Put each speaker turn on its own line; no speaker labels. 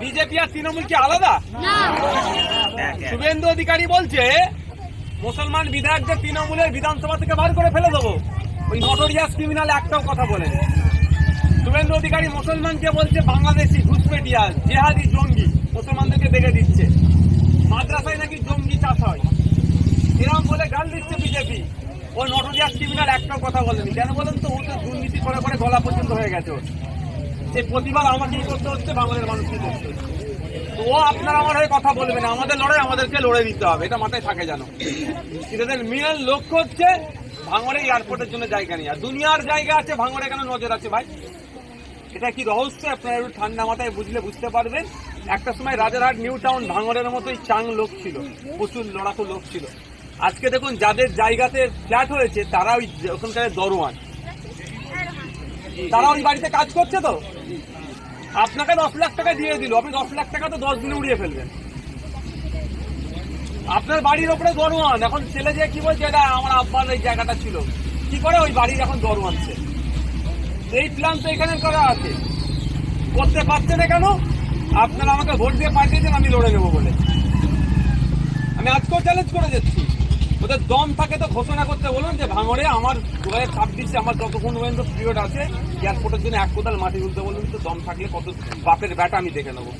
BJP আর তৃণমূল কি আলাদা? শুভেন্দু অধিকারী বলছে মুসলমান বিধায়কদের তৃণমূলের বিধানসভা থেকে বার করে ফেলে দেবো। ওই নটোরিয়াস ক্রিমিনাল একটাও কথা বলেন। শুভেন্দু অধিকারী মুসলমানকে বলছে বাংলাদেশি ঘুষপেটিয়া জেহাদি জঙ্গি, মুসলমানদেরকে দেখে দিচ্ছে। মাদ্রাসায় নাকি জঙ্গি চাষ হয়, এরকম বলে গাল দিচ্ছে বিজেপি। ওই নটোরিয়াস ক্রিমিনাল একটাও কথা বলেনি। কেন বলেন তো? ও তো দুর্নীতি করে করে গলা পর্যন্ত হয়ে গেছে। যে প্রতিবাদ আমাকেই করতে হচ্ছে, বাংলার মানুষকে করতে হচ্ছে। তো ও আপনারা আমার হয়ে কথা বলবে না, আমাদের লড়াই আমাদেরকে লড়ে দিতে হবে, এটা মাথায় থাকে জানো। এদের মেন লক্ষ্য হচ্ছে ভাঙড়ে এয়ারপোর্টের জন্য জায়গা নেই। আর দুনিয়ার জায়গা আছে, ভাঙড়ে কেন নজর আছে ভাই? এটা কি রহস্য? আপনারা একটু ঠান্ডা মাথায় বুঝলে বুঝতে পারবেন। একটা সময় রাজারহাট নিউ টাউন ভাঙড়ের মতোই চাং লোক ছিল, প্রচুর লড়াকু লোক ছিল। আজকে দেখুন যাদের জায়গাতে ফ্ল্যাট হয়েছে তারা ওই ওখানকার দরওয়ান, তারা ওই বাড়িতে কাজ করছে। তো আপনাকে 10 লাখ টাকা দিয়ে দিল, আপনি 10 লাখ টাকা তো 10 দিনে উড়িয়ে ফেলবেন। আপনার বাড়ির ওপরে দরওয়ান, এখন ছেলে যে কি বলছে এটা আমার আব্বার এই জায়গাটা ছিল, কি করে ওই বাড়ির এখন দরওয়ান সে। এই প্ল্যান তো এখানে করা আছে, করতে পারছে না কেন? আপনারা আমাকে ভোট দিয়ে পাঠিয়েছেন আমি লড়ে নেবো বলে। আমি আজকেও চ্যালেঞ্জ করে যাচ্ছি, ওদের দম থাকে তো ঘোষণা করতে বলুন যে ভাঙড়ে আমার 2026 আমার যতক্ষণ পর্যন্ত পিরিয়ড আছে এয়ারপোর্টের জন্য 1 কোদাল মাটি তুলতে বলুন। তো দম থাকলে কত বাপের ব্যাটা আমি দেখে নেবো।